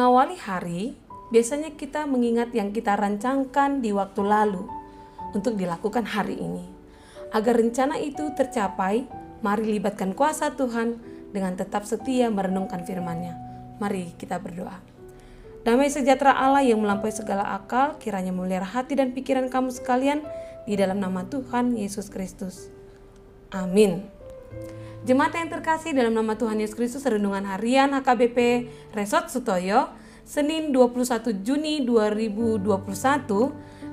Mengawali hari, biasanya kita mengingat yang kita rancangkan di waktu lalu untuk dilakukan hari ini. Agar rencana itu tercapai, mari libatkan kuasa Tuhan dengan tetap setia merenungkan firman-Nya. Mari kita berdoa. Damai sejahtera Allah yang melampaui segala akal, kiranya memelihara hati dan pikiran kamu sekalian di dalam nama Tuhan Yesus Kristus. Amin. Jemaat yang terkasih, dalam nama Tuhan Yesus Kristus, renungan harian HKBP Resort Sutoyo, Senin 21 Juni 2021,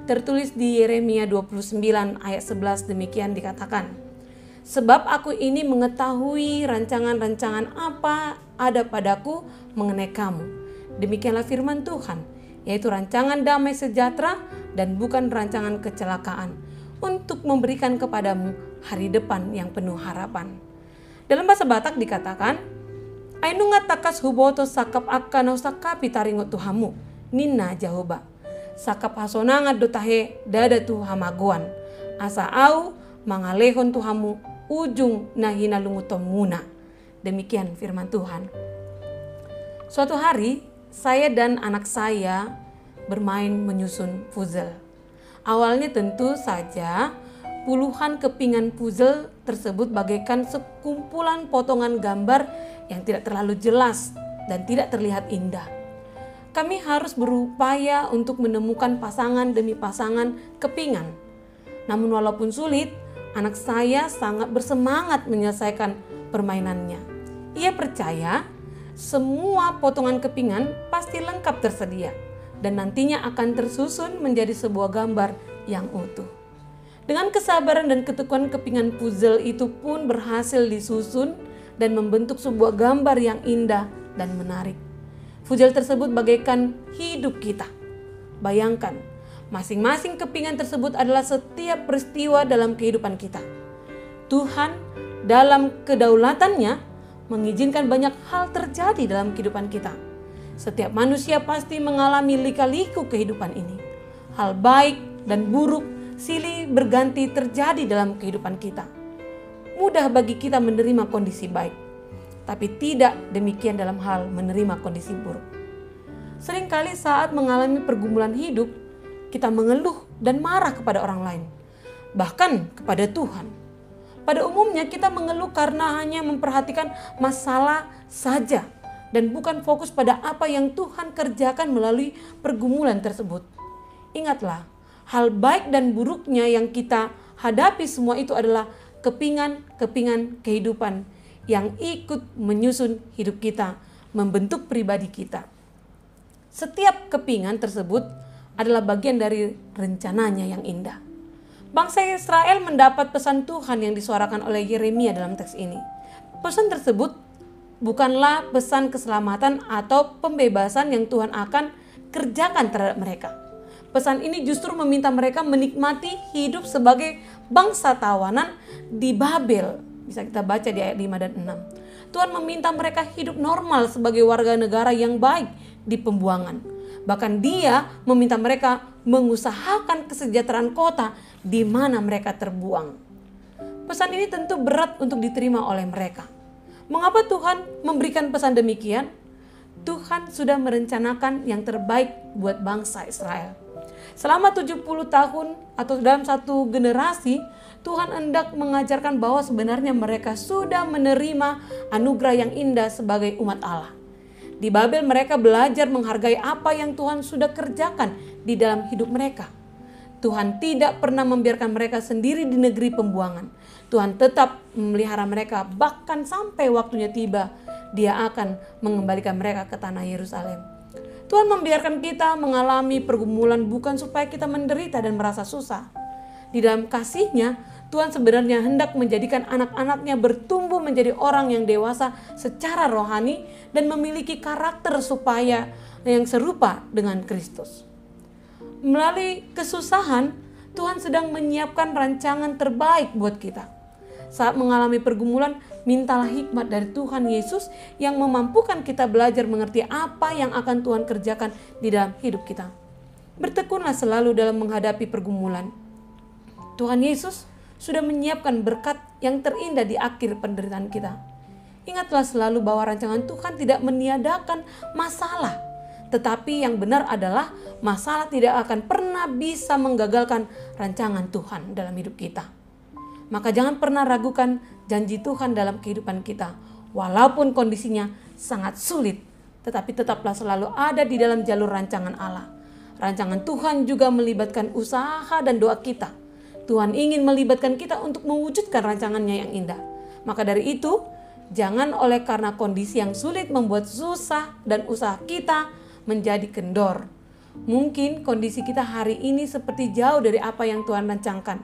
tertulis di Yeremia 29 ayat 11, demikian dikatakan. Sebab aku ini mengetahui rancangan-rancangan apa ada padaku mengenai kamu. Demikianlah firman Tuhan, yaitu rancangan damai sejahtera dan bukan rancangan kecelakaan, untuk memberikan kepadamu hari depan yang penuh harapan. Dalam bahasa Batak dikatakan, Ainunga takas huboto sakap akan sakapi taringot tuhamu, nina jahoba. Sakap hasonanga dotahe dada tu hamaguan. Asa au mangalehon tuhamu ujung nahina lungutomuna. Demikian firman Tuhan. Suatu hari, saya dan anak saya bermain menyusun puzzle. Awalnya tentu saja puluhan kepingan puzzle tersebut bagaikan sekumpulan potongan gambar yang tidak terlalu jelas dan tidak terlihat indah. Kami harus berupaya untuk menemukan pasangan demi pasangan kepingan. Namun walaupun sulit, anak saya sangat bersemangat menyelesaikan permainannya. Ia percaya semua potongan kepingan pasti lengkap tersedia dan nantinya akan tersusun menjadi sebuah gambar yang utuh. Dengan kesabaran dan ketekunan, kepingan puzzle itu pun berhasil disusun dan membentuk sebuah gambar yang indah dan menarik. Puzzle tersebut bagaikan hidup kita. Bayangkan, masing-masing kepingan tersebut adalah setiap peristiwa dalam kehidupan kita. Tuhan dalam kedaulatannya mengizinkan banyak hal terjadi dalam kehidupan kita. Setiap manusia pasti mengalami lika-liku kehidupan ini. Hal baik dan buruk silih berganti terjadi dalam kehidupan kita. Mudah bagi kita menerima kondisi baik, tapi tidak demikian dalam hal menerima kondisi buruk. Seringkali saat mengalami pergumulan hidup, kita mengeluh dan marah kepada orang lain, bahkan kepada Tuhan. Pada umumnya kita mengeluh karena hanya memperhatikan masalah saja dan bukan fokus pada apa yang Tuhan kerjakan melalui pergumulan tersebut. Ingatlah, hal baik dan buruknya yang kita hadapi semua itu adalah kepingan-kepingan kehidupan yang ikut menyusun hidup kita, membentuk pribadi kita. Setiap kepingan tersebut adalah bagian dari rencananya yang indah. Bangsa Israel mendapat pesan Tuhan yang disuarakan oleh Yeremia dalam teks ini. Pesan tersebut bukanlah pesan keselamatan atau pembebasan yang Tuhan akan kerjakan terhadap mereka. Pesan ini justru meminta mereka menikmati hidup sebagai bangsa tawanan di Babel. Bisa kita baca di ayat 5 dan 6. Tuhan meminta mereka hidup normal sebagai warga negara yang baik di pembuangan. Bahkan Dia meminta mereka mengusahakan kesejahteraan kota di mana mereka terbuang. Pesan ini tentu berat untuk diterima oleh mereka. Mengapa Tuhan memberikan pesan demikian? Tuhan sudah merencanakan yang terbaik buat bangsa Israel. Selama 70 tahun atau dalam satu generasi, Tuhan hendak mengajarkan bahwa sebenarnya mereka sudah menerima anugerah yang indah sebagai umat Allah. Di Babel mereka belajar menghargai apa yang Tuhan sudah kerjakan di dalam hidup mereka. Tuhan tidak pernah membiarkan mereka sendiri di negeri pembuangan. Tuhan tetap memelihara mereka, bahkan sampai waktunya tiba, Dia akan mengembalikan mereka ke tanah Yerusalem. Tuhan membiarkan kita mengalami pergumulan bukan supaya kita menderita dan merasa susah. Di dalam kasih-Nya, Tuhan sebenarnya hendak menjadikan anak-anak-Nya bertumbuh menjadi orang yang dewasa secara rohani dan memiliki karakter supaya yang serupa dengan Kristus. Melalui kesusahan, Tuhan sedang menyiapkan rancangan terbaik buat kita. Saat mengalami pergumulan, mintalah hikmat dari Tuhan Yesus yang memampukan kita belajar mengerti apa yang akan Tuhan kerjakan di dalam hidup kita. Bertekunlah selalu dalam menghadapi pergumulan. Tuhan Yesus sudah menyiapkan berkat yang terindah di akhir penderitaan kita. Ingatlah selalu bahwa rancangan Tuhan tidak meniadakan masalah, Tetapi yang benar adalah masalah tidak akan pernah bisa menggagalkan rancangan Tuhan dalam hidup kita. Maka jangan pernah ragukan janji Tuhan dalam kehidupan kita. Walaupun kondisinya sangat sulit, tetapi tetaplah selalu ada di dalam jalur rancangan Allah. Rancangan Tuhan juga melibatkan usaha dan doa kita. Tuhan ingin melibatkan kita untuk mewujudkan rancangannya yang indah. Maka dari itu, jangan oleh karena kondisi yang sulit membuat susah dan usaha kita menjadi kendor. Mungkin kondisi kita hari ini seperti jauh dari apa yang Tuhan rancangkan.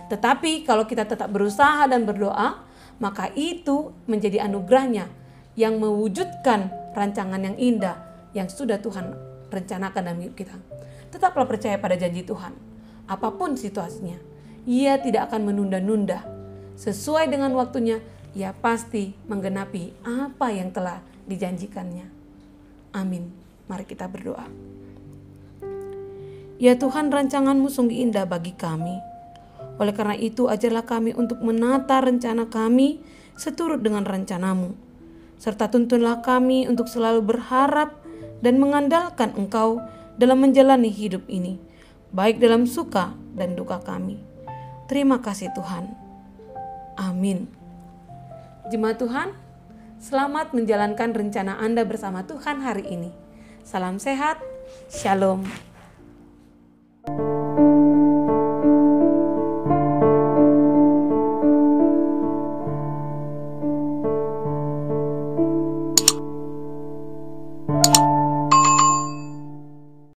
Tetapi kalau kita tetap berusaha dan berdoa, maka itu menjadi anugerahnya yang mewujudkan rancangan yang indah yang sudah Tuhan rencanakan dalam hidup kita. Tetaplah percaya pada janji Tuhan. Apapun situasinya, Ia tidak akan menunda-nunda. Sesuai dengan waktunya, Ia pasti menggenapi apa yang telah dijanjikannya. Amin. Mari kita berdoa. Ya Tuhan, rancangan-Mu sungguh indah bagi kami. Oleh karena itu, ajarlah kami untuk menata rencana kami seturut dengan rencana-Mu. Serta tuntunlah kami untuk selalu berharap dan mengandalkan Engkau dalam menjalani hidup ini, baik dalam suka dan duka kami. Terima kasih Tuhan. Amin. Jemaat Tuhan, selamat menjalankan rencana Anda bersama Tuhan hari ini. Salam sehat, shalom.